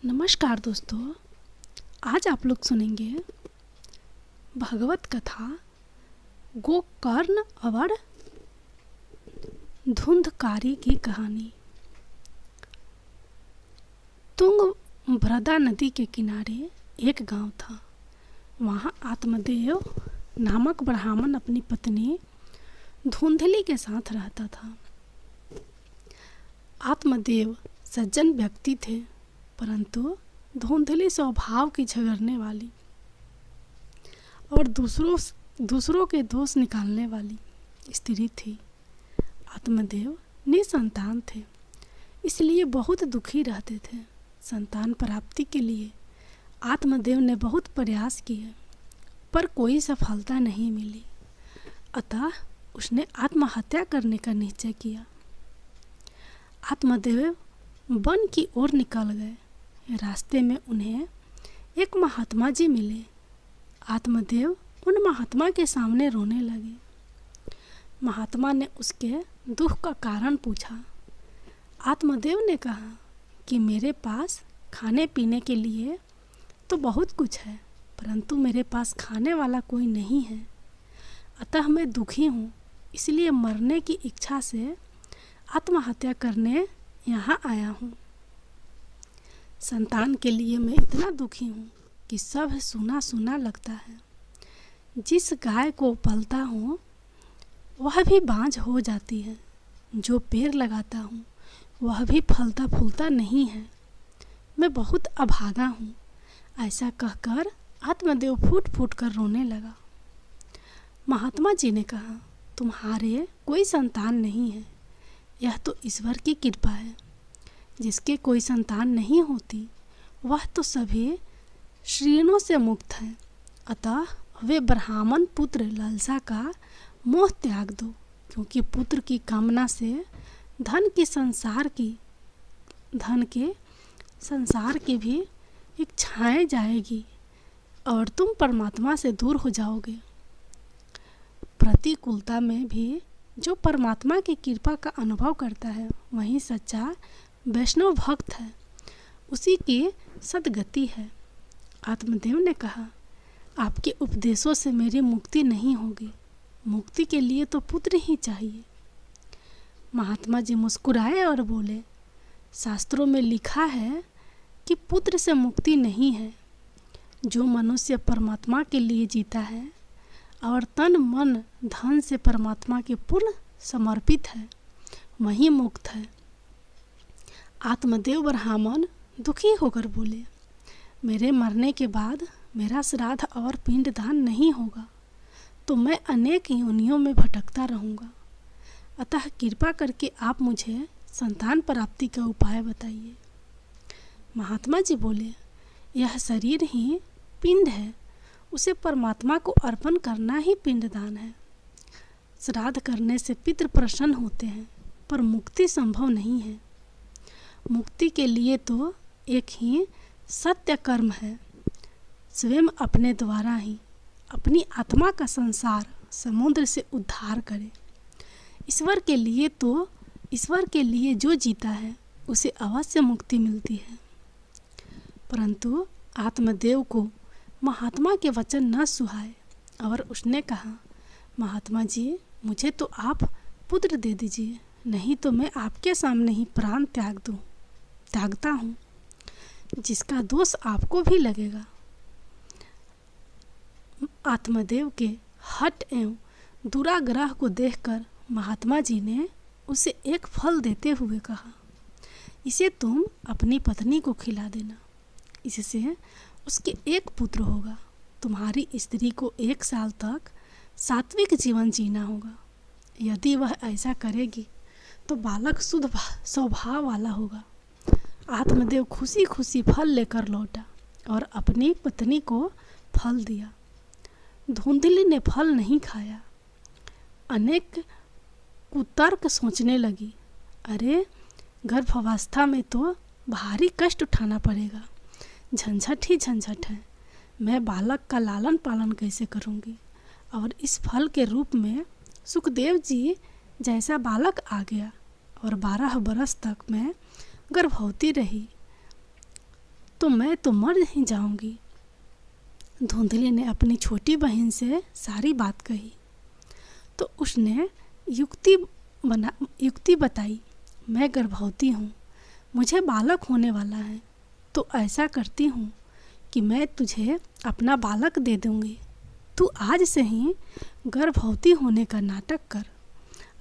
नमस्कार दोस्तों, आज आप लोग सुनेंगे भगवत कथा गोकर्ण और धुंधकारी की कहानी। तुंगभद्रा नदी के किनारे एक गांव था। वहाँ आत्मदेव नामक ब्राह्मण अपनी पत्नी धुंधली के साथ रहता था। आत्मदेव सज्जन व्यक्ति थे, परंतु धुंधली स्वभाव की झगड़ने वाली और दूसरों के दोष निकालने वाली स्त्री थी। आत्मदेव निसंतान थे, इसलिए बहुत दुखी रहते थे। संतान प्राप्ति के लिए आत्मदेव ने बहुत प्रयास किए, पर कोई सफलता नहीं मिली। अतः उसने आत्महत्या करने का निश्चय किया। आत्मदेव वन की ओर निकल गए। रास्ते में उन्हें एक महात्मा जी मिले। आत्मदेव उन महात्मा के सामने रोने लगे। महात्मा ने उसके दुख का कारण पूछा। आत्मदेव ने कहा कि मेरे पास खाने पीने के लिए तो बहुत कुछ है, परंतु मेरे पास खाने वाला कोई नहीं है। अतः मैं दुखी हूँ, इसलिए मरने की इच्छा से आत्महत्या करने यहाँ आया हूँ। संतान के लिए मैं इतना दुखी हूँ कि सब सुना सुना लगता है। जिस गाय को पलता हूँ वह भी बांझ हो जाती है। जो पेड़ लगाता हूँ वह भी फलता फूलता नहीं है। मैं बहुत अभागा हूँ। ऐसा कहकर आत्मदेव फूट फूट कर रोने लगा। महात्मा जी ने कहा, तुम्हारे कोई संतान नहीं है, यह तो ईश्वर की कृपा है। जिसके कोई संतान नहीं होती वह तो सभी श्रीणों से मुक्त है। अतः वे ब्राह्मण पुत्र लालसा का मोह त्याग दो, क्योंकि पुत्र की कामना से धन के संसार की भी इच्छाएं जाएगी और तुम परमात्मा से दूर हो जाओगे। प्रतिकूलता में भी जो परमात्मा की कृपा का अनुभव करता है वही सच्चा वैष्णव भक्त है, उसी की सद्गति है। आत्मदेव ने कहा, आपके उपदेशों से मेरी मुक्ति नहीं होगी। मुक्ति के लिए तो पुत्र ही चाहिए। महात्मा जी मुस्कुराए और बोले, शास्त्रों में लिखा है कि पुत्र से मुक्ति नहीं है। जो मनुष्य परमात्मा के लिए जीता है और तन मन धन से परमात्मा के पूर्ण समर्पित है, वही मुक्त है। आत्मदेव ब्राह्मण दुखी होकर बोले, मेरे मरने के बाद मेरा श्राद्ध और पिंडदान नहीं होगा तो मैं अनेक योनियों में भटकता रहूँगा। अतः कृपा करके आप मुझे संतान प्राप्ति का उपाय बताइए। महात्मा जी बोले, यह शरीर ही पिंड है, उसे परमात्मा को अर्पण करना ही पिंडदान है। श्राद्ध करने से पितृ प्रसन्न होते हैं, पर मुक्ति संभव नहीं है। मुक्ति के लिए तो एक ही सत्य कर्म है, स्वयं अपने द्वारा ही अपनी आत्मा का संसार समुद्र से उद्धार करे। ईश्वर के लिए जो जीता है उसे अवश्य मुक्ति मिलती है। परंतु आत्मदेव को महात्मा के वचन न सुहाए और उसने कहा, महात्मा जी, मुझे तो आप पुत्र दे दीजिए, नहीं तो मैं आपके सामने ही प्राण त्यागता हूँ, जिसका दोष आपको भी लगेगा। आत्मदेव के हठ एवं दुराग्रह को देखकर महात्मा जी ने उसे एक फल देते हुए कहा, इसे तुम अपनी पत्नी को खिला देना, इससे उसके एक पुत्र होगा। तुम्हारी स्त्री को 1 साल तक सात्विक जीवन जीना होगा। यदि वह ऐसा करेगी तो बालक शुद्ध स्वभाव वाला होगा। आत्मदेव खुशी खुशी फल लेकर लौटा और अपनी पत्नी को फल दिया। धुंधली ने फल नहीं खाया। अनेक कुतर्क सोचने लगी, अरे गर्भावस्था में तो भारी कष्ट उठाना पड़ेगा, झंझट ही झंझट है। मैं बालक का लालन पालन कैसे करूँगी? और इस फल के रूप में सुखदेव जी जैसा बालक आ गया और 12 बरस तक मैं गर्भवती रही। तो मैं तो मर ही जाऊंगी। धुंधली ने अपनी छोटी बहन से सारी बात कही तो उसने युक्ति बताई, मैं गर्भवती हूँ, मुझे बालक होने वाला है, तो ऐसा करती हूँ कि मैं तुझे अपना बालक दे दूँगी। तू आज से ही गर्भवती होने का नाटक कर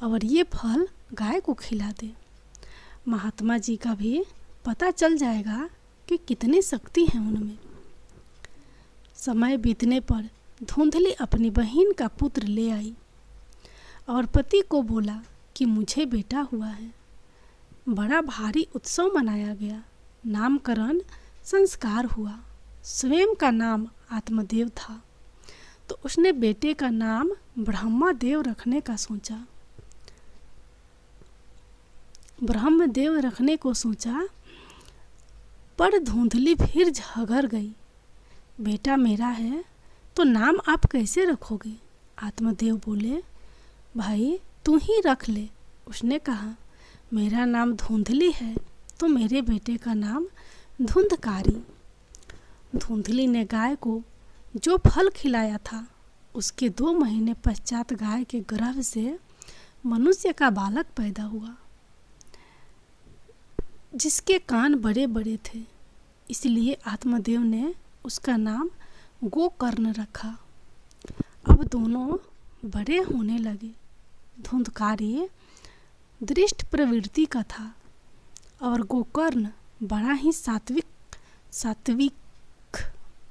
और ये फल गाय को खिला दे। महात्मा जी का भी पता चल जाएगा कि कितनी शक्ति है उनमें। समय बीतने पर धुंधली अपनी बहन का पुत्र ले आई और पति को बोला कि मुझे बेटा हुआ है। बड़ा भारी उत्सव मनाया गया, नामकरण संस्कार हुआ। स्वयं का नाम आत्मदेव था, तो उसने बेटे का नाम ब्रह्मदेव रखने का सोचा। ब्रह्मदेव रखने को सोचा, पर धुंधली फिर झगड़ गई। बेटा मेरा है तो नाम आप कैसे रखोगे? आत्मदेव बोले, भाई तू ही रख ले। उसने कहा, मेरा नाम धुंधली है तो मेरे बेटे का नाम धुंधकारी। धुंधली ने गाय को जो फल खिलाया था, उसके 2 महीने पश्चात गाय के गर्भ से मनुष्य का बालक पैदा हुआ, जिसके कान बड़े बड़े थे। इसलिए आत्मदेव ने उसका नाम गोकर्ण रखा। अब दोनों बड़े होने लगे। धुंधकारी दृष्ट प्रवृत्ति का था और गोकर्ण बड़ा ही सात्विक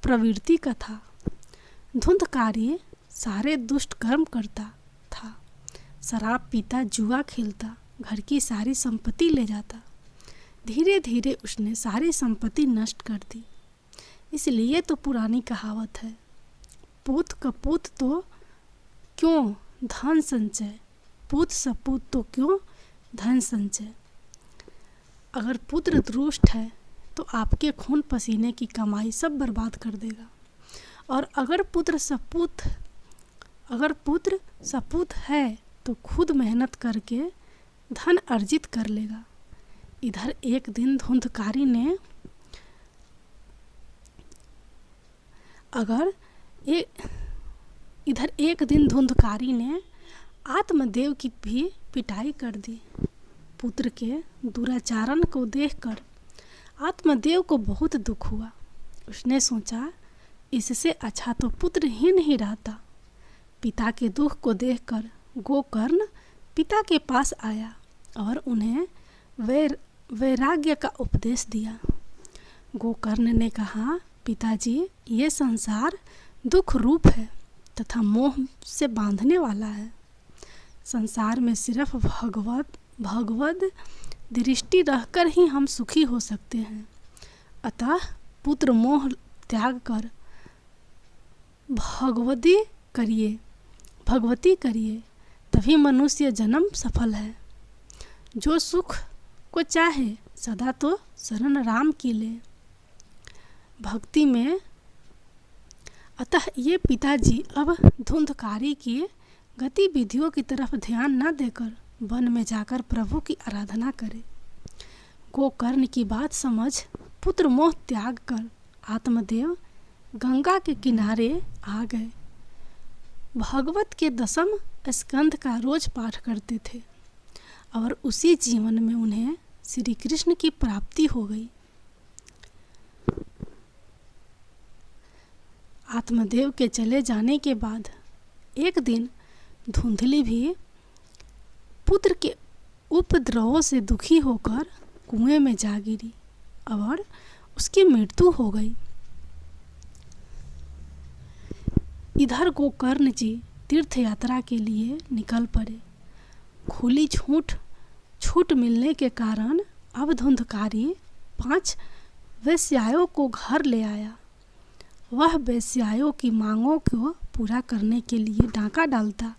प्रवृत्ति का था। धुंधकारी सारे दुष्ट कर्म करता था, शराब पीता, जुआ खेलता, घर की सारी संपत्ति ले जाता। धीरे धीरे उसने सारी संपत्ति नष्ट कर दी। इसलिए तो पुरानी कहावत है, पूत कपूत तो क्यों धन संचय, पूत सपूत तो क्यों धन संचय। अगर पुत्र दुष्ट है तो आपके खून पसीने की कमाई सब बर्बाद कर देगा, और अगर पुत्र सपूत है तो खुद मेहनत करके धन अर्जित कर लेगा। इधर एक दिन धुंधकारी ने आत्मदेव की भी पिटाई कर दी। पुत्र के दुराचरण को देखकर आत्मदेव को बहुत दुख हुआ। उसने सोचा, इससे अच्छा तो पुत्र ही नहीं रहता। पिता के दुख को देखकर गोकर्ण पिता के पास आया और उन्हें वैराग्य का उपदेश दिया। गोकर्ण ने कहा, पिताजी, ये संसार दुख रूप है तथा मोह से बांधने वाला है। संसार में सिर्फ भगवद दृष्टि रहकर ही हम सुखी हो सकते हैं। अतः पुत्र मोह त्याग कर भगवती करिए, तभी मनुष्य जन्म सफल है। जो सुख को चाहे सदा तो शरण राम की ले भक्ति में। अतः ये पिताजी अब धुंधकारी की गतिविधियों की तरफ ध्यान न देकर वन में जाकर प्रभु की आराधना करे। गोकर्ण की बात समझ पुत्र मोह त्याग कर आत्मदेव गंगा के किनारे आ गए। भागवत के 10वें स्कंध का रोज पाठ करते थे और उसी जीवन में उन्हें श्री कृष्ण की प्राप्ति हो गई। आत्मदेव के चले जाने के बाद एक दिन धुंधली भी पुत्र के उपद्रवों से दुखी होकर कुएं में जा गिरी और उसकी मृत्यु हो गई। इधर गोकर्ण जी तीर्थ यात्रा के लिए निकल पड़े। खुली छूट मिलने के कारण अब धुंधकारी 5 वेश्याओं को घर ले आया। वह वेश्याओं की मांगों को पूरा करने के लिए डांका डालता,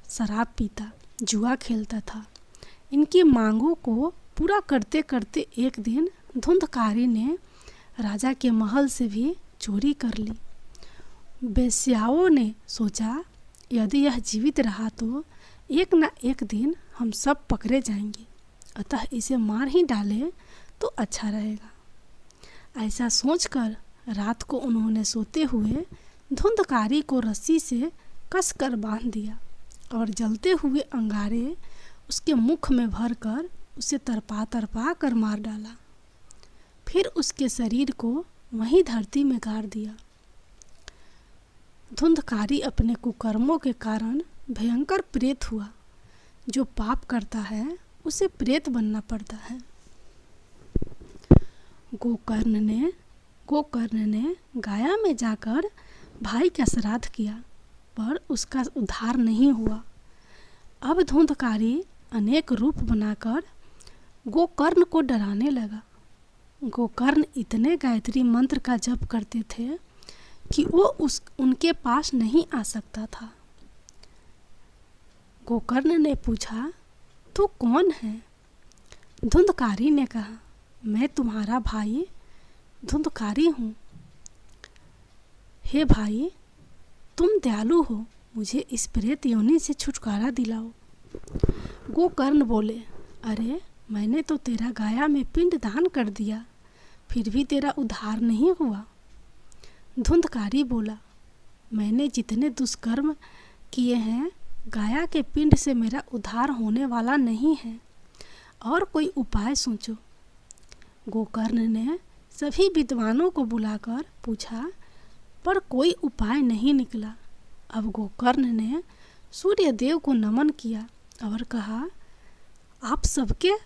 शराब पीता, जुआ खेलता था। इनकी मांगों को पूरा करते करते एक दिन धुंधकारी ने राजा के महल से भी चोरी कर ली। वेश्याओं ने सोचा, यदि यह जीवित रहा तो एक न एक दिन हम सब पकड़े जाएंगे, अतः इसे मार ही डाले तो अच्छा रहेगा। ऐसा सोचकर रात को उन्होंने सोते हुए धुंधकारी को रस्सी से कसकर बांध दिया और जलते हुए अंगारे उसके मुख में भरकर उसे तरपा तरपा कर मार डाला। फिर उसके शरीर को वहीं धरती में गाड़ दिया। धुंधकारी अपने कुकर्मों के कारण भयंकर प्रेत हुआ। जो पाप करता है उसे प्रेत बनना पड़ता है। गोकर्ण ने गाया में जाकर भाई का श्राद्ध किया, पर उसका उद्धार नहीं हुआ। अब धुंधकारी अनेक रूप बनाकर गोकर्ण को डराने लगा। गोकर्ण इतने गायत्री मंत्र का जप करते थे कि वो उनके पास नहीं आ सकता था। गोकर्ण ने पूछा, तू कौन है? धुंधकारी ने कहा, मैं तुम्हारा भाई धुंधकारी हूँ। हे भाई, तुम दयालु हो, मुझे इस प्रेत योनि से छुटकारा दिलाओ। गोकर्ण बोले, अरे मैंने तो तेरा गाया में पिंड दान कर दिया, फिर भी तेरा उद्धार नहीं हुआ। धुंधकारी बोला, मैंने जितने दुष्कर्म किए हैं, गाया के पिंड से मेरा उद्धार होने वाला नहीं है, और कोई उपाय सोचो। गोकर्ण ने सभी विद्वानों को बुलाकर पूछा, पर कोई उपाय नहीं निकला। अब गोकर्ण ने सूर्य देव को नमन किया और कहा, आप सबके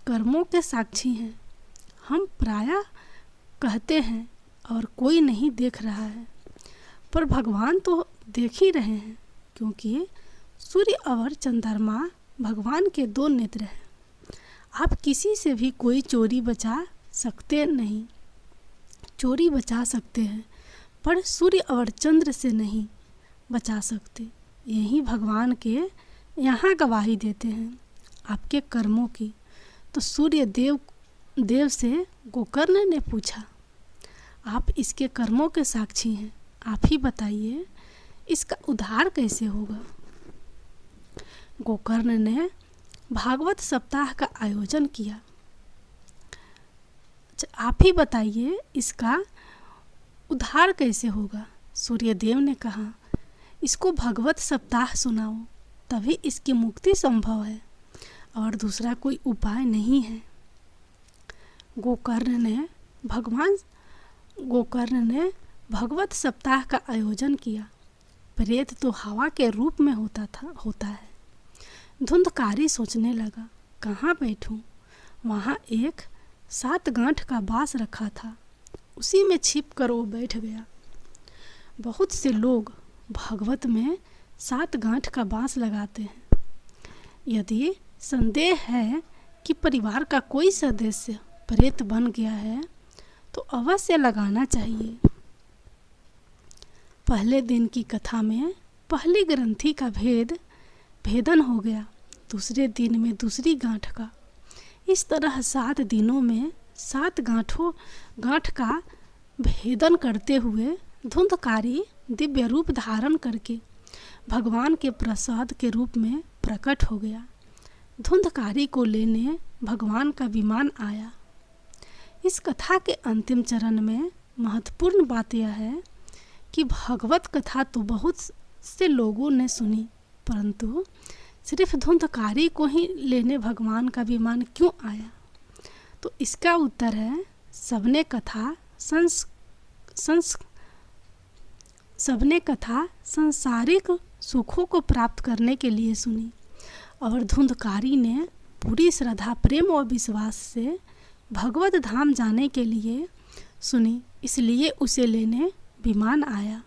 कर्मों के साक्षी हैं। हम प्रायः कहते हैं और कोई नहीं देख रहा है, पर भगवान तो देख ही रहे हैं, क्योंकि सूर्य और चंद्रमा भगवान के दो नेत्र हैं। आप किसी से भी कोई चोरी बचा सकते हैं, पर सूर्य और चंद्र से नहीं बचा सकते। यही भगवान के यहाँ गवाही देते हैं आपके कर्मों की। तो सूर्य देव से गोकर्ण ने पूछा, आप इसके कर्मों के साक्षी हैं, आप ही बताइए इसका उद्धार कैसे होगा। गोकर्ण ने भागवत सप्ताह का आयोजन किया। आप ही बताइए इसका उद्धार कैसे होगा। सूर्यदेव ने कहा, इसको भगवत सप्ताह सुनाओ, तभी इसकी मुक्ति संभव है, और दूसरा कोई उपाय नहीं है। गोकर्ण ने भगवत सप्ताह का आयोजन किया। प्रेत तो हवा के रूप में होता है। धुंधकारी सोचने लगा, कहाँ बैठूं? वहाँ एक 7 गांठ का बांस रखा था, उसी में छिप कर वो बैठ गया। बहुत से लोग भागवत में 7 गांठ का बांस लगाते हैं। यदि संदेह है कि परिवार का कोई सदस्य प्रेत बन गया है, तो अवश्य लगाना चाहिए। पहले दिन की कथा में पहली ग्रंथि का भेदन हो गया, दूसरे दिन में दूसरी गांठ का। इस तरह 7 दिनों में 7 गांठ का भेदन करते हुए धुंधकारी दिव्य रूप धारण करके भगवान के प्रसाद के रूप में प्रकट हो गया। धुंधकारी को लेने भगवान का विमान आया। इस कथा के अंतिम चरण में महत्वपूर्ण बात यह है कि भगवत कथा तो बहुत से लोगों ने सुनी, परंतु सिर्फ धुंधकारी को ही लेने भगवान का विमान क्यों आया? तो इसका उत्तर है, सबने कथा सांसारिक सुखों को प्राप्त करने के लिए सुनी, और धुंधकारी ने पूरी श्रद्धा, प्रेम और विश्वास से भगवत धाम जाने के लिए सुनी, इसलिए उसे लेने विमान आया।